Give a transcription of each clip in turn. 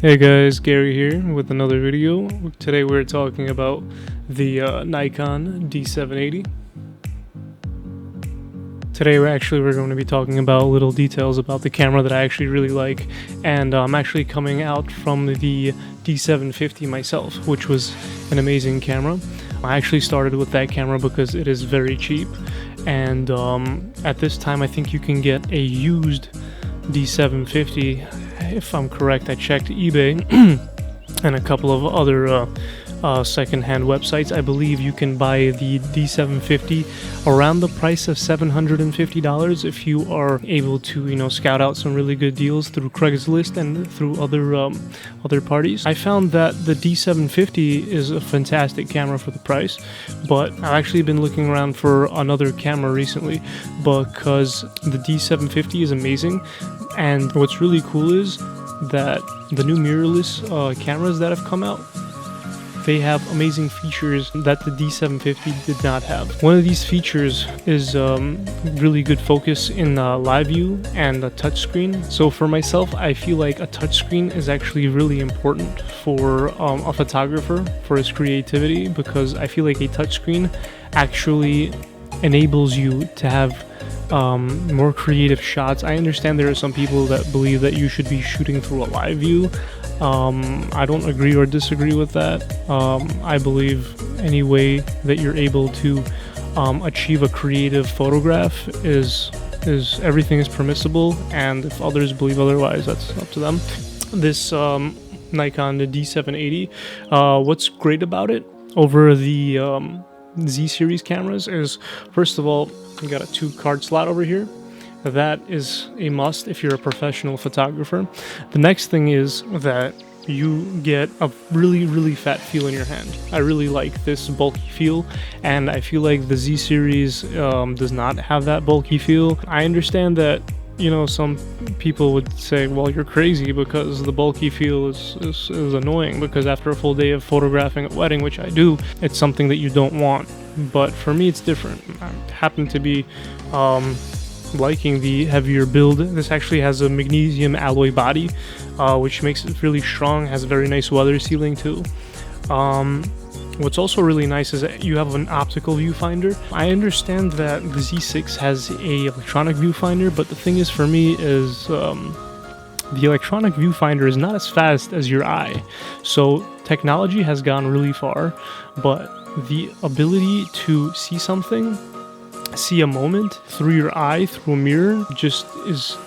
Hey guys, Gary here with another video. Today we're talking about the Nikon D780. Today we're going to be talking about little details about the camera that I actually really like, and I'm actually coming out from the D750 myself, which was an amazing camera. I actually started with that camera because it is very cheap, and at this time I think you can get a used D750. If I'm correct, I checked eBay and a couple of other second-hand websites. I believe you can buy the D750 around the price of $750 if you are able to, scout out some really good deals through Craigslist and through other parties. I found that the D750 is a fantastic camera for the price, but I've actually been looking around for another camera recently because the D750 is amazing. And what's really cool is that the new mirrorless cameras that have come out, they have amazing features that the D750 did not have. One of these features is really good focus in live view and a touchscreen. So for myself, I feel like a touchscreen is actually really important for a photographer, for his creativity, because I feel like a touchscreen actually enables you to have more creative shots. I understand there are some people that believe that you should be shooting through a live view. I don't agree or disagree with that. I believe any way that you're able to achieve a creative photograph is everything is permissible, and if others believe otherwise, that's up to them. This Nikon the D780, what's great about it over the Z series cameras is, first of all, you got a 2-card slot over here. That is a must if you're a professional photographer. The next thing is that you get a really fat feel in your hand. I really like this bulky feel, and I feel like the Z series does not have that bulky feel. I understand that some people would say, well, you're crazy because the bulky feel is annoying, because after a full day of photographing a wedding, which I do, it's something that you don't want. But for me, it's different. I happen to be liking the heavier build. This actually has a magnesium alloy body, which makes it really strong, has a very nice weather sealing too. What's also really nice is that you have an optical viewfinder. I understand that the Z6 has a electronic viewfinder, but the thing is, for me, is the electronic viewfinder is not as fast as your eye. So technology has gone really far, but the ability to see something, see a moment through your eye, through a mirror, just is,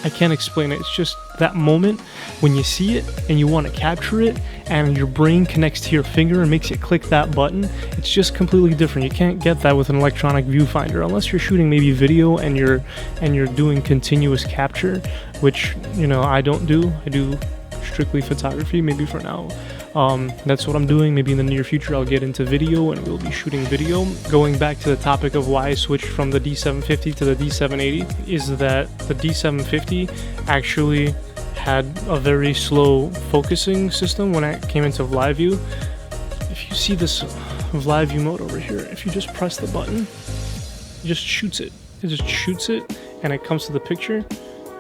I can't explain it. It's just that moment when you see it and you want to capture it, and your brain connects to your finger and makes it click that button. It's just completely different. You can't get that with an electronic viewfinder unless you're shooting maybe video and you're doing continuous capture, which I don't do. I do strictly photography, maybe for now. That's what I'm doing. Maybe in the near future I'll get into video and we'll be shooting video. Going back to the topic of why I switched from the D750 to the D780 is that the D750 actually had a very slow focusing system when I came into live view. If you see this live view mode over here, if you just press the button, it just shoots it. It just shoots it and it comes to the picture.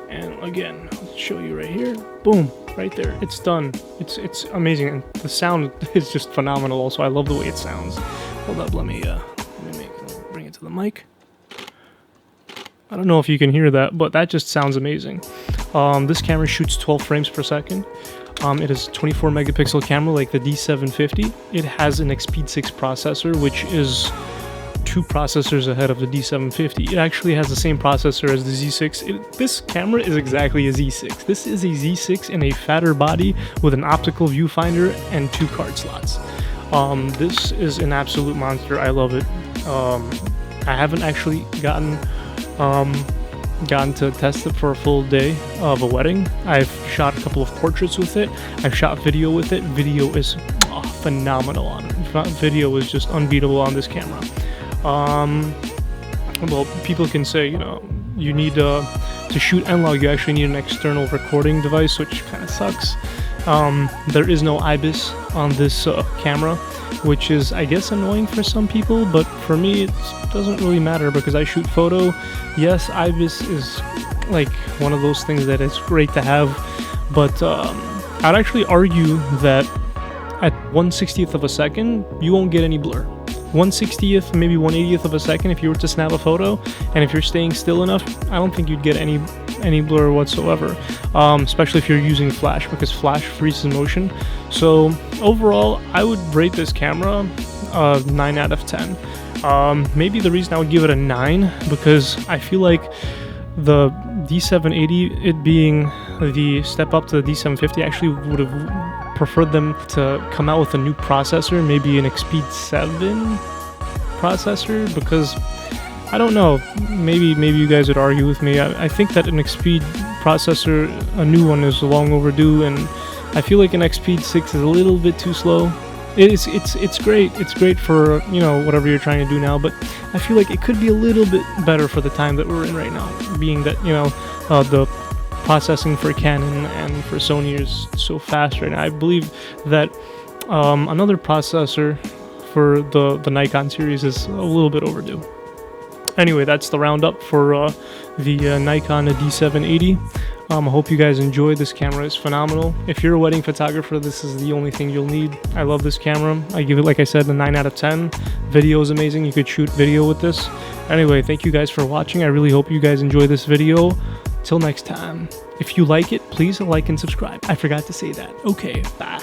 And again, I'll show you right here. Boom. Right there, it's done. It's amazing, and the sound is just phenomenal. Also, I love the way it sounds. Hold up, let me bring it to the mic. I don't know if you can hear that, but that just sounds amazing. This camera shoots 12 frames per second. It is a 24 megapixel camera like the D750. It has an Speed 6 processor, which is 2 processors ahead of the D750. It actually has the same processor as the Z6. This camera is exactly a Z6. This is a Z6 in a fatter body with an optical viewfinder and 2 card slots. This is an absolute monster. I love it. I haven't actually gotten to test it for a full day of a wedding. I've shot a couple of portraits with it. I've shot video with it. Video is phenomenal on it. Video is just unbeatable on this camera. Well, people can say, you need to shoot N-Log, you actually need an external recording device, which kind of sucks. There is no IBIS on this camera, which is, I guess, annoying for some people, but for me, it doesn't really matter because I shoot photo. Yes, IBIS is like one of those things that is great to have, but I'd actually argue that at 1/60th of a second, you won't get any blur. 1/60th, maybe 1/80th of a second if you were to snap a photo, and if you're staying still enough, I don't think you'd get any blur whatsoever, especially if you're using flash, because flash freezes motion. So overall, I would rate this camera 9 out of 10. Maybe the reason I would give it a 9, because I feel like the D780, it being the step up to the D750, actually would have preferred them to come out with a new processor, maybe an Expeed 7 processor, because I don't know, maybe you guys would argue with me. I think that an Expeed processor, a new one, is long overdue, and I feel like an Expeed 6 is a little bit too slow. It's great for, you know, whatever you're trying to do now, but I feel like it could be a little bit better for the time that we're in right now, being that, you know, the processing for Canon and for Sony is so fast right now. I believe that another processor for the Nikon series is a little bit overdue. Anyway, that's the roundup for the Nikon D780. I hope you guys enjoyed. This camera is phenomenal. If you're a wedding photographer, this is the only thing you'll need. I love this camera. I give it, like I said, a 9 out of 10. Video is amazing. You could shoot video with this. Anyway, thank you guys for watching. I really hope you guys enjoy this video. Till next time. If you like it, please like and subscribe. I forgot to say that. Okay, bye.